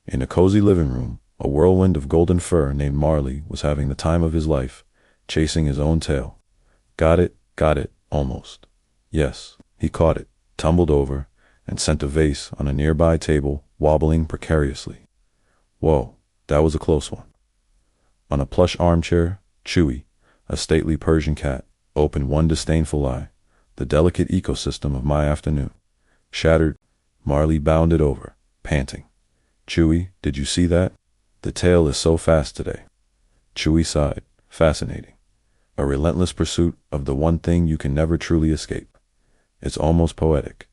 In a cozy living room, a whirlwind of golden fur named Marley was having the time of his life, chasing his own tail. Got it, almost. Yes, he caught it, tumbled over, and sent a vase on a nearby table wobbling precariously. Whoa, that was a close one. On a plush armchair, Chewie, a stately Persian cat, opened one disdainful eye. The delicate ecosystem of my afternoon. Shattered, Marley bounded over, panting. Chewie, did you see that? The tail is so fast today. Chewie sighed. Fascinating. A relentless pursuit of the one thing you can never truly escape. It's almost poetic,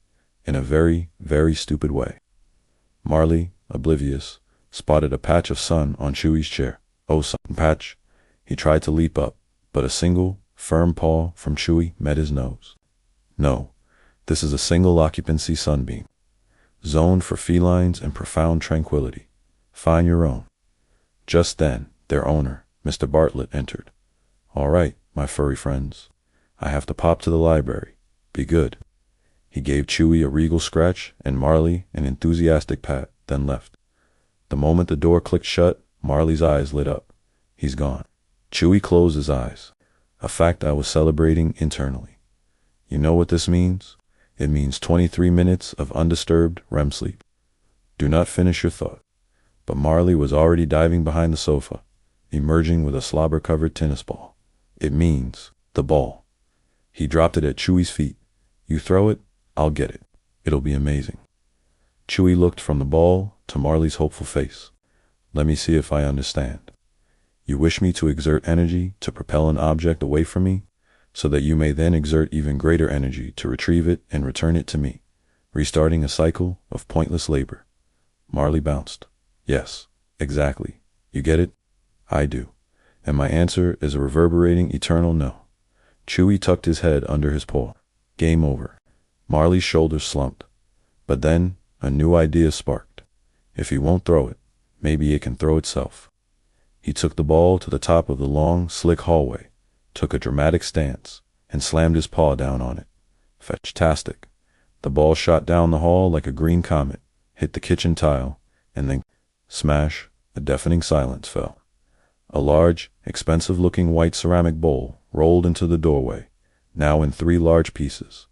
in a very, very stupid way. Marley, oblivious, spotted a patch of sun on Chewie's chair. Oh, sun patch. He tried to leap up, but a single, firm paw from Chewie met his nose. No, this is a single-occupancy sunbeam, zoned for felines and profound tranquility. Find your own. Just then, their owner, Mr. Bartlett, entered. All right, my furry friends. I have to pop to the library. Be good. He gave Chewie a regal scratch and Marley an enthusiastic pat, then left. The moment the door clicked shut, Marley's eyes lit up. He's gone. Chewie closed his eyes, a fact I was celebrating internally. You know what this means? It means 23 minutes of undisturbed REM sleep. Do not finish your thought. But Marley was already diving behind the sofa, emerging with a slobber-covered tennis ball. It means the ball. He dropped it at Chewie's feet. You throw it, I'll get it. It'll be amazing. Chewie looked from the ball to Marley's hopeful face. Let me see if I understand. You wish me to exert energy to propel an object away from me, so that you may then exert even greater energy to retrieve it and return it to me, restarting a cycle of pointless labor. Marley bounced. Yes, exactly. You get it? I do. And my answer is a reverberating eternal no. Chewie tucked his head under his paw. Game over. Marley's shoulders slumped. But then a new idea sparked. If he won't throw it, maybe it can throw itself. He took the ball to the top of the long, slick hallway, took a dramatic stance, and slammed his paw down on it. Fetch-tastic. The ball shot down the hall like a green comet, hit the kitchen tile, and then, smash, a deafening silence fell. A large, expensive-looking white ceramic bowl rolled into the doorway, now in 3 large pieces.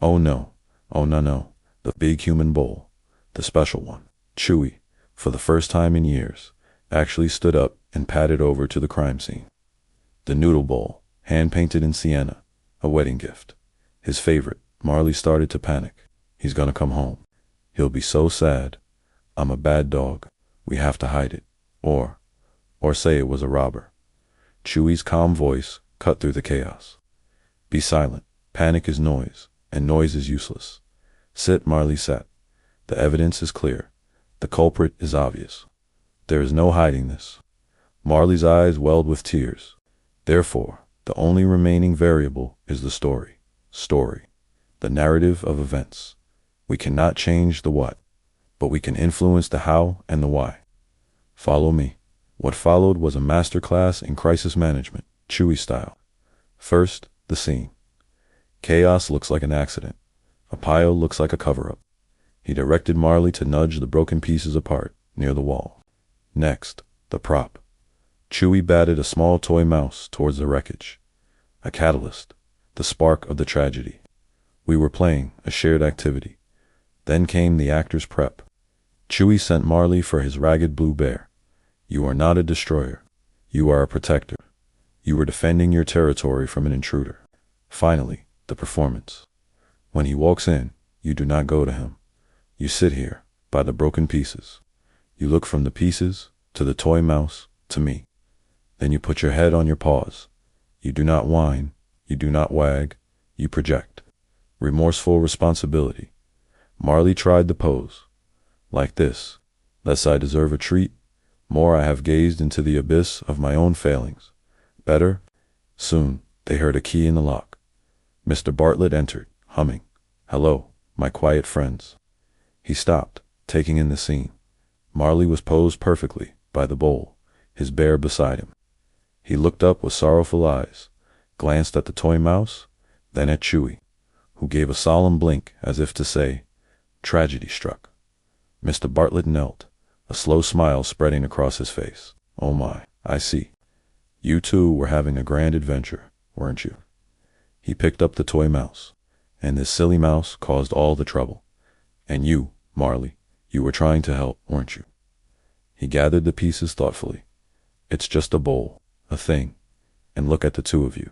Oh no, the big human bowl, the special one. Chewie, for the first time in years, actually stood up and padded over to the crime scene. The noodle bowl, hand-painted in sienna, a wedding gift. His favorite. Marley started to panic. He's gonna come home. He'll be so sad. I'm a bad dog. We have to hide it. Or say it was a robber. Chewie's calm voice cut through the chaos. Be silent. Panic is noise, and noise is useless. Sit, Marley sat. The evidence is clear. The culprit is obvious. There is no hiding this. Marley's eyes welled with tears. Therefore, the only remaining variable is the story. Story. The narrative of events. We cannot change the what, but we can influence the how and the why. Follow me. What followed was a masterclass in crisis management, Chewie style. First, the scene. Chaos looks like an accident. A pile looks like a cover-up. He directed Marley to nudge the broken pieces apart, near the wall. Next, the prop. Chewie batted a small toy mouse towards the wreckage. A catalyst, the spark of the tragedy. We were playing, a shared activity. Then came the actor's prep. Chewie sent Marley for his ragged blue bear. You are not a destroyer. You are a protector. You were defending your territory from an intruder. Finally, the performance. When he walks in, you do not go to him. You sit here, by the broken pieces. You look from the pieces, to the toy mouse, to me. Then you put your head on your paws. You do not whine. You do not wag. You project. Remorseful responsibility. Marley tried the pose. Like this. Less I deserve a treat, more I have gazed into the abyss of my own failings. Better? Soon, they heard a key in the lock. Mr. Bartlett entered, humming. Hello, my quiet friends. He stopped, taking in the scene. Marley was posed perfectly, by the bowl, his bear beside him. He looked up with sorrowful eyes, glanced at the toy mouse, then at Chewie, who gave a solemn blink as if to say, Tragedy struck. Mr. Bartlett knelt, a slow smile spreading across his face. Oh my, I see. You two were having a grand adventure, weren't you? He picked up the toy mouse, and this silly mouse caused all the trouble. And you, Marley, you were trying to help, weren't you? He gathered the pieces thoughtfully. It's just a bowl, a thing, and look at the two of you,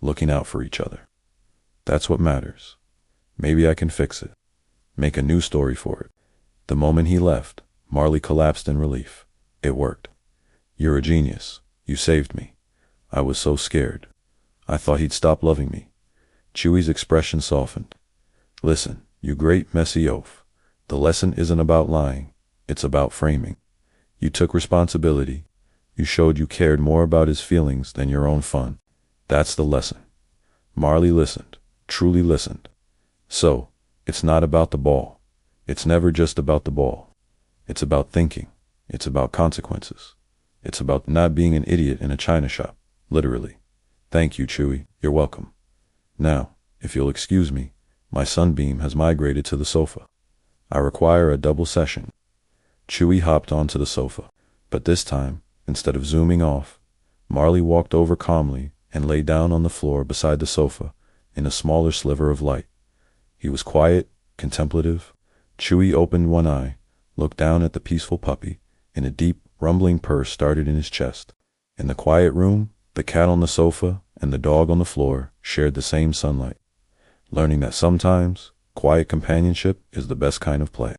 looking out for each other. That's what matters. Maybe I can fix it, make a new story for it. The moment he left, Marley collapsed in relief. It worked. You're a genius. You saved me. I was so scared. I thought he'd stop loving me. Chewie's expression softened. Listen, you great messy oaf. The lesson isn't about lying. It's about framing. You took responsibility. You showed you cared more about his feelings than your own fun. That's the lesson. Marley listened, truly listened. So, it's not about the ball. It's never just about the ball. It's about thinking. It's about consequences. It's about not being an idiot in a china shop, literally. Thank you, Chewie. You're welcome. Now, if you'll excuse me, my sunbeam has migrated to the sofa. I require a double session. Chewie hopped onto the sofa, but this time, instead of zooming off, Marley walked over calmly and lay down on the floor beside the sofa in a smaller sliver of light. He was quiet, contemplative. Chewie opened one eye, looked down at the peaceful puppy, and a deep, rumbling purr started in his chest. In the quiet room, the cat on the sofa and the dog on the floor shared the same sunlight, learning that sometimes quiet companionship is the best kind of play.